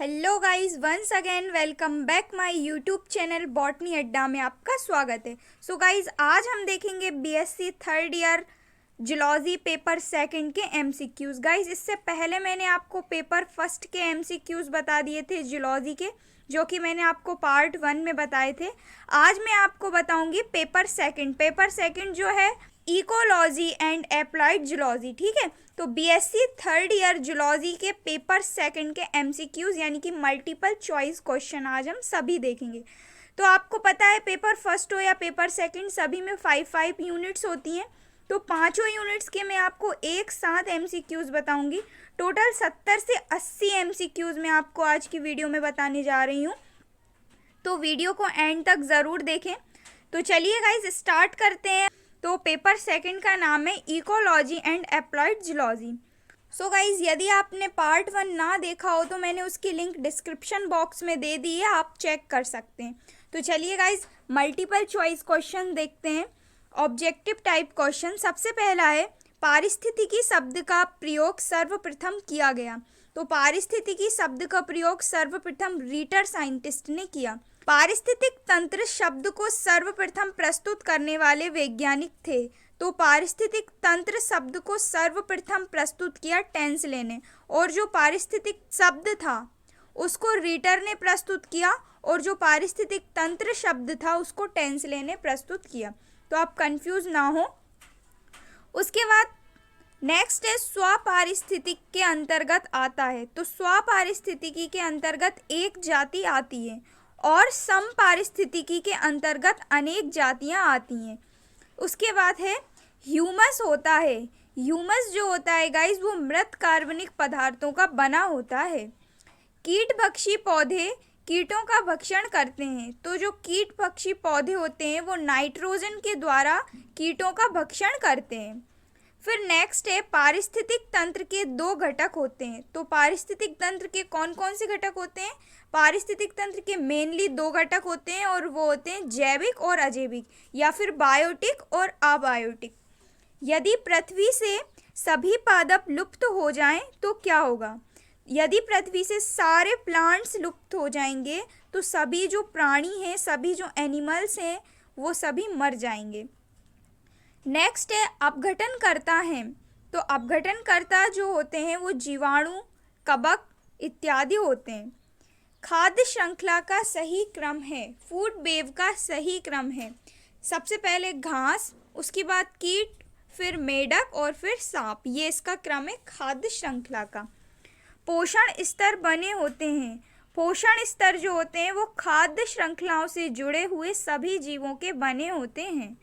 Hello guys, once again welcome back my YouTube channel Botany Adda में आपका स्वागत है। सो गाइस, आज हम देखेंगे BSc third year zoology paper second के एमसीक्यूज। गाइस, इससे पहले मैंने आपको पेपर फर्स्ट के एमसीक्यूज बता दिए थे जूलॉजी के, जो कि मैंने आपको पार्ट 1 में बताए थे। आज मैं आपको बताऊंगी पेपर सेकंड जो है इकोलॉजी एंड एप्लाइड जूलॉजी। ठीक है, तो बीएससी थर्ड ईयर जूलॉजी के पेपर सेकंड के एमसीक्यूज यानी कि मल्टीपल चॉइस क्वेश्चन आज हम सभी देखेंगे। तो आपको पता है पेपर फर्स्ट हो या पेपर सेकंड, सभी में 5 यूनिट्स होती हैं। तो पांचों यूनिट्स के मैं आपको एक साथ एमसीक्यूज बताऊंगी। टोटल 70 से 80 एमसीक्यूज मैं आपको आज की वीडियो में बताने जा रही हूँ, तो वीडियो को एंड तक ज़रूर देखें। तो चलिए गाइज स्टार्ट करते हैं। तो पेपर सेकंड का नाम है ecology and applied zoology. So guys, यदि आपने पार्ट 1 ना देखा हो तो मैंने उसकी लिंक डिस्क्रिप्शन बॉक्स में दे दी है, आप चेक कर सकते हैं। तो चलिए गाइज मल्टीपल चॉइस क्वेश्चन देखते हैं। ऑब्जेक्टिव टाइप क्वेश्चन सबसे पहला है, पारिस्थितिकी शब्द का प्रयोग सर्वप्रथम किया गया। तो पारिस्थितिकी शब्द का प्रयोग सर्वप्रथम रीटर साइंटिस्ट ने किया। पारिस्थितिक तंत्र शब्द को सर्वप्रथम प्रस्तुत करने वाले वैज्ञानिक थे। तो पारिस्थितिक तंत्र शब्द को सर्वप्रथम प्रस्तुत किया टेंसले ने, और जो पारिस्थितिक शब्द था उसको रीटर ने प्रस्तुत किया, और जो पारिस्थितिक तंत्र शब्द था उसको टेंसले ने प्रस्तुत किया। तो आप कंफ्यूज ना हो। उसके बाद नेक्स्ट है स्वपारिस्थितिक के अंतर्गत आता है। तो स्वपारिस्थितिकी के अंतर्गत एक जाति आती है और समपारिस्थितिकी के अंतर्गत अनेक जातियां आती हैं। उसके बाद है ह्यूमस होता है। ह्यूमस जो होता है गाइस, वो मृत कार्बनिक पदार्थों का बना होता है। कीट भक्षी पौधे कीटों का भक्षण करते हैं। तो जो कीट भक्षी पौधे होते हैं वो नाइट्रोजन के द्वारा कीटों का भक्षण करते हैं। फिर नेक्स्ट है पारिस्थितिक तंत्र के 2 घटक होते हैं। तो पारिस्थितिक तंत्र के कौन कौन से घटक होते हैं? पारिस्थितिक तंत्र के मेनली 2 घटक होते हैं, और वो होते हैं जैविक और अजैविक, या फिर बायोटिक और अबायोटिक। यदि पृथ्वी से सभी पादप लुप्त हो जाएं तो क्या होगा? यदि पृथ्वी से सारे प्लांट्स लुप्त हो जाएंगे तो सभी जो प्राणी हैं, सभी जो एनिमल्स हैं, वो सभी मर जाएंगे। नेक्स्ट है अपघटनकर्ता हैं। तो अपघटनकर्ता जो होते हैं वो जीवाणु, कवक इत्यादि होते हैं। खाद्य श्रृंखला का सही क्रम है, फूड वेव का सही क्रम है। सबसे पहले घास, उसके बाद कीट, फिर मेढक और फिर सांप, ये इसका क्रम है खाद्य श्रृंखला का। पोषण स्तर बने होते हैं। पोषण स्तर जो होते हैं वो खाद्य श्रृंखलाओं से जुड़े हुए सभी जीवों के बने होते हैं।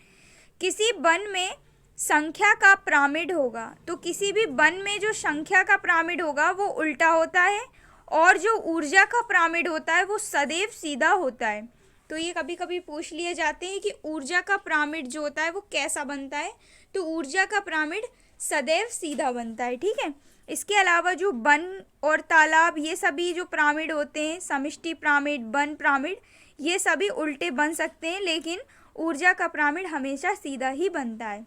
किसी वन में संख्या का पिरामिड होगा। तो किसी भी वन में जो संख्या का पिरामिड होगा वो उल्टा होता है, और जो ऊर्जा का पिरामिड होता है वो सदैव सीधा होता है। तो ये कभी कभी पूछ लिए जाते हैं कि ऊर्जा का पिरामिड जो होता है वो कैसा बनता है। तो ऊर्जा का पिरामिड सदैव सीधा बनता है। ठीक है, इसके अलावा जो वन और तालाब, ये सभी जो पिरामिड होते हैं, समष्टि पिरामिड, वन पिरामिड, ये सभी उल्टे बन सकते हैं, लेकिन ऊर्जा का पिरामिड हमेशा सीधा ही बनता है।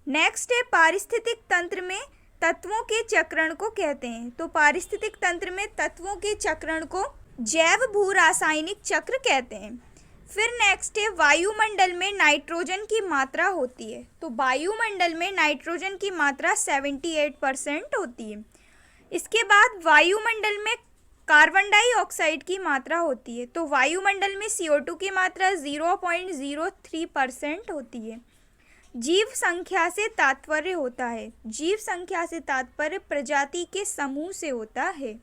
नेक्स्ट है पारिस्थितिक तंत्र में तत्वों के चक्रण को कहते हैं। तो पारिस्थितिक तंत्र में तत्वों के चक्रण को जैव भू रासायनिक चक्र कहते हैं। फिर नेक्स्ट है वायुमंडल में नाइट्रोजन की मात्रा होती है। तो वायुमंडल में नाइट्रोजन की मात्रा 78% होती है। इसके बाद वायुमंडल में कार्बन डाइऑक्साइड की मात्रा होती है। तो वायुमंडल में CO2 की मात्रा 0.03% होती है। जीव संख्या से तात्पर्य होता है। जीव संख्या से तात्पर्य प्रजाति के समूह से होता है।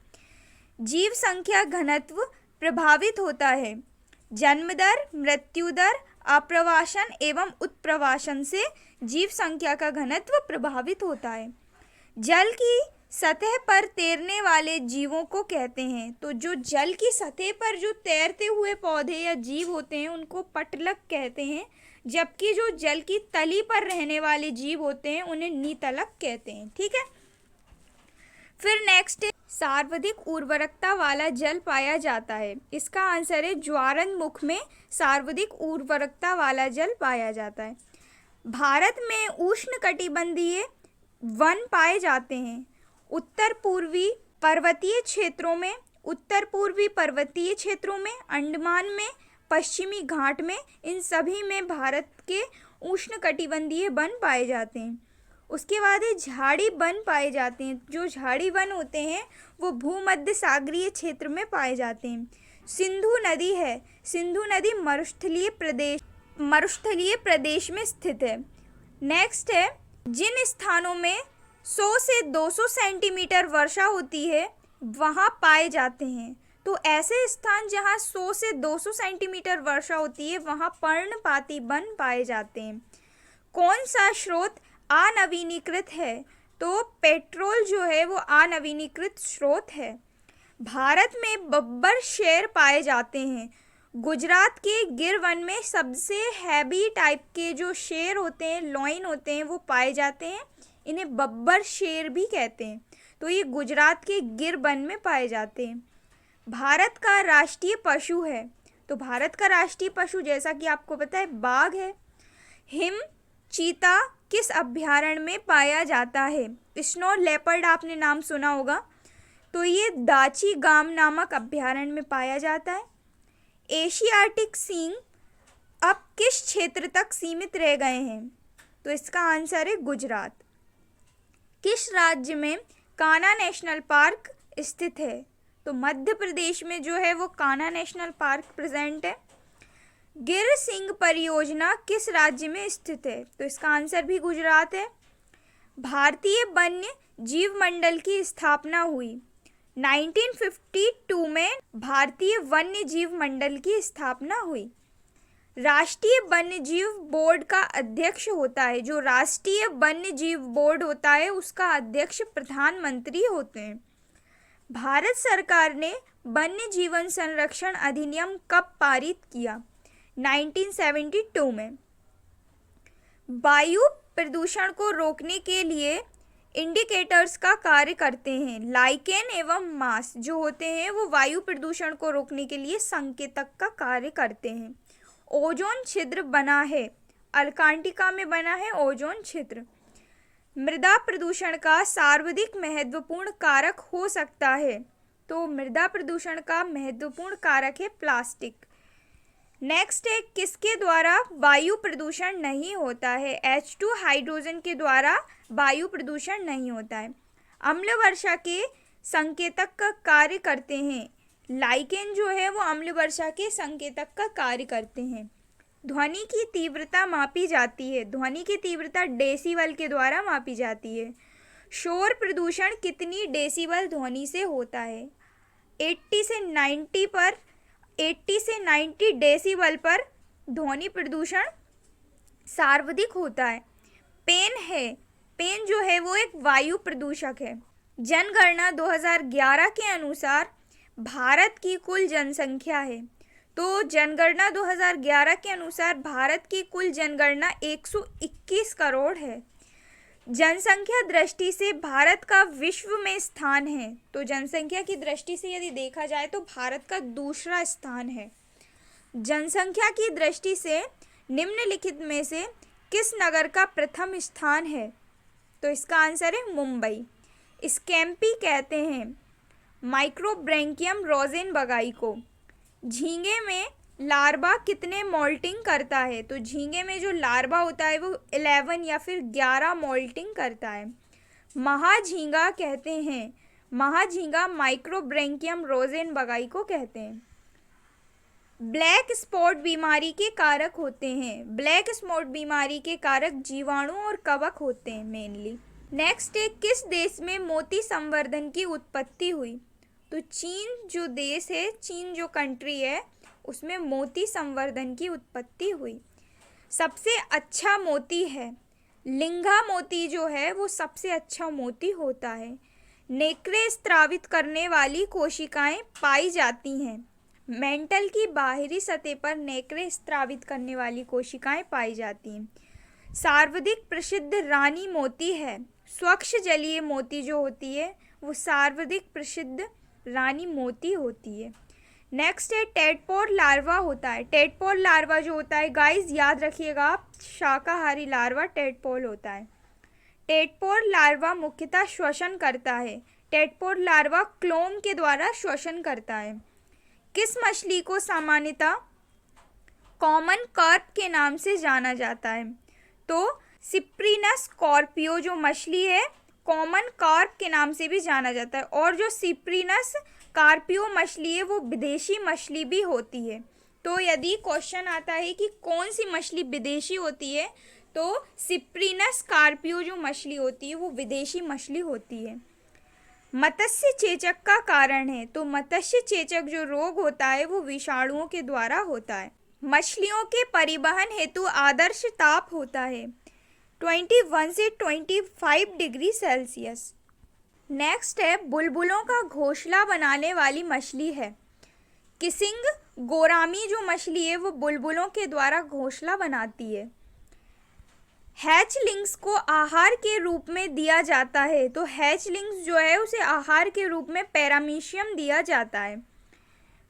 जीव संख्या घनत्व प्रभावित होता है। जन्म दर, मृत्यु दर, अप्रवासन एवं उत्प्रवासन से जीव संख्या का घनत्व प्रभावित होता है। जल की सतह पर तैरने वाले जीवों को कहते हैं। तो जो जल की सतह पर जो तैरते हुए पौधे या जीव होते हैं उनको पटलक कहते हैं, जबकि जो जल की तली पर रहने वाले जीव होते हैं उन्हें नीतलक कहते हैं। ठीक है, फिर नेक्स्ट है सर्वाधिक उर्वरकता वाला जल पाया जाता है। इसका आंसर है ज्वारनमुख में सर्वाधिक उर्वरकता वाला जल पाया जाता है। भारत में उष्णकटिबंधीय वन पाए जाते हैं। उत्तर पूर्वी पर्वतीय क्षेत्रों में उत्तर पूर्वी पर्वतीय क्षेत्रों में, अंडमान में, पश्चिमी घाट में, इन सभी में भारत के उष्णकटिबंधीय वन पाए जाते हैं। उसके बाद है झाड़ी वन पाए जाते हैं। जो झाड़ी वन होते हैं वो भूमध्य सागरीय क्षेत्र में पाए जाते हैं। सिंधु नदी है, सिंधु नदी मरुस्थलीय प्रदेश में स्थित है। नेक्स्ट है, जिन स्थानों में 100 से 200 सेंटीमीटर वर्षा होती है वहाँ पाए जाते हैं। तो ऐसे स्थान जहाँ 100 से 200 सेंटीमीटर वर्षा होती है वहाँ पर्णपाती वन पाए जाते हैं। कौन सा स्रोत अनवीनीकृत है? तो पेट्रोल जो है वो अनवीनीकृत स्रोत है। भारत में बब्बर शेर पाए जाते हैं। गुजरात के गिर वन में सबसे हैवी टाइप के जो शेर होते हैं, लॉइन होते हैं, वो पाए जाते हैं। इन्हें बब्बर शेर भी कहते हैं। तो ये गुजरात के गिर वन में पाए जाते हैं। भारत का राष्ट्रीय पशु है। तो भारत का राष्ट्रीय पशु जैसा कि आपको पता है बाघ है। हिम चीता किस अभयारण्य में पाया जाता है? स्नो लेपर्ड आपने नाम सुना होगा। तो ये दाची गाम नामक अभयारण्य में पाया जाता है। एशियाटिक सींग अब किस क्षेत्र तक सीमित रह गए हैं? तो इसका आंसर है गुजरात। किस राज्य में कान्हा नेशनल पार्क स्थित है? तो मध्य प्रदेश में जो है वो कान्हा नेशनल पार्क प्रेजेंट है। गिर सिंह परियोजना किस राज्य में स्थित है? तो इसका आंसर भी गुजरात है। भारतीय वन्य जीव मंडल की स्थापना हुई। 1952 में भारतीय वन्य जीव मंडल की स्थापना हुई। राष्ट्रीय वन्य जीव बोर्ड का अध्यक्ष होता है, जो राष्ट्रीय वन्य जीव बोर्ड होता है उसका अध्यक्ष प्रधानमंत्री होते हैं। भारत सरकार ने वन्य जीवन संरक्षण अधिनियम कब पारित किया? 1972 में। वायु प्रदूषण को रोकने के लिए इंडिकेटर्स का कार्य करते हैं। लाइकेन एवं मास जो होते हैं वो वायु प्रदूषण को रोकने के लिए संकेतक का कार्य करते हैं। ओजोन छिद्र बना है, अंटार्कटिका में बना है ओजोन छिद्र। मृदा प्रदूषण का सर्वाधिक महत्वपूर्ण कारक हो सकता है। तो मृदा प्रदूषण का महत्वपूर्ण कारक है प्लास्टिक। नेक्स्ट है, किसके द्वारा वायु प्रदूषण नहीं होता है? H2 हाइड्रोजन के द्वारा वायु प्रदूषण नहीं होता है। अम्ल वर्षा के संकेतक का कार्य करते हैं। लाइकेन जो है वो अम्ल वर्षा के संकेतक का कार्य करते हैं। ध्वनि की तीव्रता मापी जाती है। ध्वनि की तीव्रता डेसिबल के द्वारा मापी जाती है। शोर प्रदूषण कितनी डेसिबल ध्वनि से होता है? 80 से 90 डेसिबल पर ध्वनि प्रदूषण सर्वाधिक होता है। पेन जो है वो एक वायु प्रदूषक है। जनगणना 2011 के अनुसार भारत की कुल जनसंख्या है। तो जनगणना 2011 के अनुसार भारत की कुल जनगणना 121 करोड़ है। जनसंख्या दृष्टि से भारत का विश्व में स्थान है। तो जनसंख्या की दृष्टि से यदि देखा जाए तो भारत का दूसरा स्थान है। जनसंख्या की दृष्टि से निम्नलिखित में से किस नगर का प्रथम स्थान है? तो इसका आंसर है मुंबई। स्कैम्पी कहते हैं माइक्रोब्रैंकियम रोज़ेनबर्गी को। झींगे में लार्वा कितने मोल्टिंग करता है? तो झींगे में जो लार्वा होता है वो 11 या फिर 11 मोल्टिंग करता है। महाझींगा कहते हैं, महाझींगा माइक्रोब्रैंकियम रोज़ेनबर्गी को कहते हैं। ब्लैक स्पॉट बीमारी के कारक होते हैं। ब्लैक स्पॉट बीमारी के कारक जीवाणु और कवक होते हैं मेनली। नेक्स्ट है, किस देश में मोती संवर्धन की उत्पत्ति हुई? तो चीन जो देश है, चीन जो कंट्री है उसमें मोती संवर्धन की उत्पत्ति हुई। सबसे अच्छा मोती है लिंगा मोती जो है वो सबसे अच्छा मोती होता है। नेक्रे स्त्रावित करने वाली कोशिकाएं पाई जाती हैं। मेंटल की बाहरी सतह पर नेक्रे स्त्रावित करने वाली कोशिकाएं पाई जाती हैं। सर्वाधिक प्रसिद्ध रानी मोती है। स्वच्छ जलीय मोती जो होती है वो सर्वाधिक प्रसिद्ध रानी मोती होती है। नेक्स्ट है, टेडपोल लार्वा होता है। टेडपोल लार्वा जो होता है गाइस याद रखिएगा आप, शाकाहारी लार्वा टेडपोल होता है। टेडपोल लार्वा मुख्यतः श्वसन करता है। टेडपोड लार्वा क्लोम के द्वारा श्वसन करता है। किस मछली को सामान्यतः कॉमन कार्प के नाम से जाना जाता है? तो सिप्रिनस स्कॉर्पियो जो मछली है कॉमन कार्प के नाम से भी जाना जाता है, और जो सिप्रिनस कार्पियो मछली है वो विदेशी मछली भी होती है। तो यदि क्वेश्चन आता है कि कौन सी मछली विदेशी होती है, तो सिप्रिनस कार्पियो जो मछली होती है वो विदेशी मछली होती है। मत्स्य चेचक का कारण है, तो मत्स्य चेचक जो रोग होता है वो विषाणुओं के द्वारा होता है। मछलियों के परिवहन हेतु आदर्श ताप होता है 21 से 25 डिग्री सेल्सियस। नेक्स्ट है बुलबुलों का घोंसला बनाने वाली मछली है। किसिंग गोरामी जो मछली है वो बुलबुलों के द्वारा घोंसला बनाती है। हैचलिंग्स को आहार के रूप में दिया जाता है, तो हैचलिंग्स जो है उसे आहार के रूप में पैरामीशियम दिया जाता है।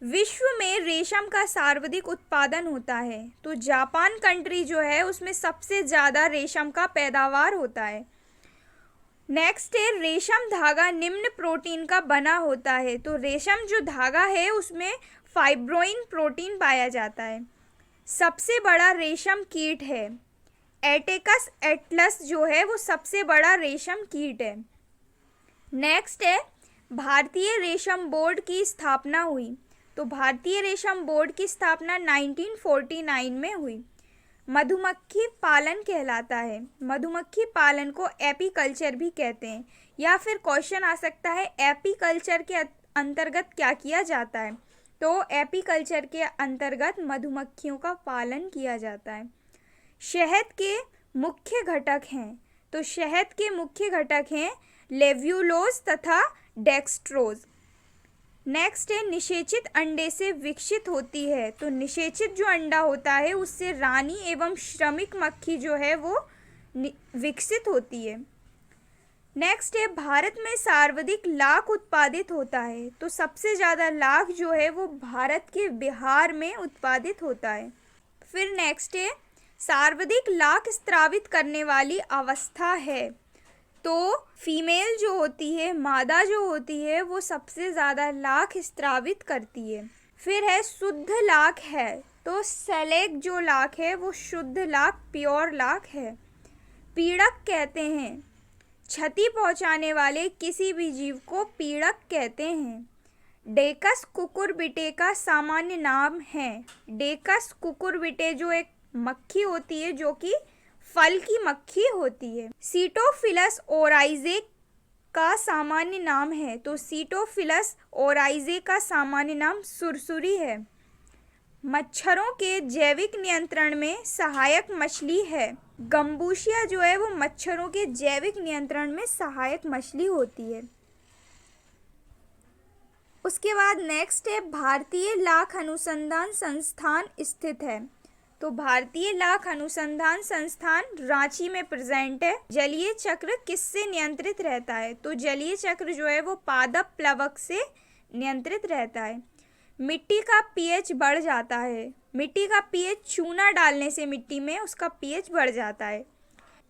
विश्व में रेशम का सर्वाधिक उत्पादन होता है, तो जापान कंट्री जो है उसमें सबसे ज़्यादा रेशम का पैदावार होता है। नेक्स्ट है रेशम धागा निम्न प्रोटीन का बना होता है, तो रेशम जो धागा है उसमें फाइब्रोइन प्रोटीन पाया जाता है। सबसे बड़ा रेशम कीट है एटेकस एटलस जो है वो सबसे बड़ा रेशम कीट है। नेक्स्ट है भारतीय रेशम बोर्ड की स्थापना हुई, तो भारतीय रेशम बोर्ड की स्थापना 1949 में हुई। मधुमक्खी पालन कहलाता है, मधुमक्खी पालन को एपीकल्चर भी कहते हैं, या फिर क्वेश्चन आ सकता है एपीकल्चर के अंतर्गत क्या किया जाता है, तो एपीकल्चर के अंतर्गत मधुमक्खियों का पालन किया जाता है। शहद के मुख्य घटक हैं, तो शहद के मुख्य घटक हैं लेव्यूलोज तथा डेक्सट्रोज। नेक्स्ट है निषेचित अंडे से विकसित होती है, तो निषेचित जो अंडा होता है उससे रानी एवं श्रमिक मक्खी जो है वो विकसित होती है। नेक्स्ट है भारत में सर्वाधिक लाख उत्पादित होता है, तो सबसे ज़्यादा लाख जो है वो भारत के बिहार में उत्पादित होता है। फिर नेक्स्ट है सर्वाधिक लाख स्रावित करने वाली अवस्था है, तो फीमेल जो होती है मादा जो होती है वो सबसे ज़्यादा लाख स्रावित करती है। फिर है शुद्ध लाख है, तो सेलेक जो लाख है वो शुद्ध लाख प्योर लाख है। पीड़क कहते हैं क्षति पहुंचाने वाले किसी भी जीव को पीड़क कहते हैं। डेकस कुकुरबिटे का सामान्य नाम है, डेकस कुकुरबिटे जो एक मक्खी होती है जो कि फल की मक्खी होती है। सीटोफिलस ओराइजे का सामान्य नाम है, तो सीटोफिलस ओराइजे का सामान्य नाम सुरसुरी है। मच्छरों के जैविक नियंत्रण में सहायक मछली है, गम्बूशिया जो है वो मच्छरों के जैविक नियंत्रण में सहायक मछली होती है। उसके बाद नेक्स्ट है भारतीय लाख अनुसंधान संस्थान स्थित है, तो भारतीय लाख अनुसंधान संस्थान रांची में प्रेजेंट है। जलीय चक्र किससे नियंत्रित रहता है, तो जलीय चक्र जो है वो पादप प्लवक से नियंत्रित रहता है। मिट्टी का पीएच बढ़ जाता है, मिट्टी का पीएच चूना डालने से मिट्टी में उसका पीएच बढ़ जाता है।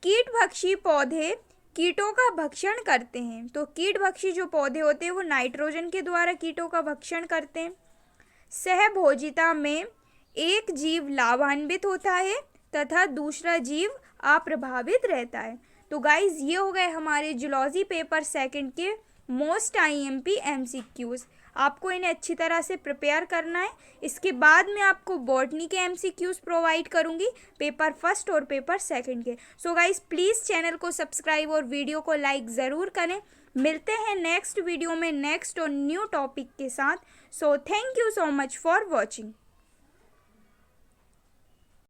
कीटभक्षी पौधे कीटों का भक्षण करते हैं, तो कीटभक्षी जो पौधे होते हैं वो नाइट्रोजन के द्वारा कीटों का भक्षण करते हैं। सहभोजिता में एक जीव लाभान्वित होता है तथा दूसरा जीव अप्रभावित रहता है। तो गाइज ये हो गए हमारे जूलॉजी पेपर सेकंड के मोस्ट आईएमपी एमसीक्यूज। आपको इन्हें अच्छी तरह से प्रिपेयर करना है। इसके बाद मैं आपको बॉटनी के एमसीक्यूज प्रोवाइड करूंगी पेपर फर्स्ट और पेपर सेकंड के। सो गाइज प्लीज़ चैनल को सब्सक्राइब और वीडियो को लाइक ज़रूर करें। मिलते हैं नेक्स्ट वीडियो में नेक्स्ट और न्यू टॉपिक के साथ। So thank you so much for watching.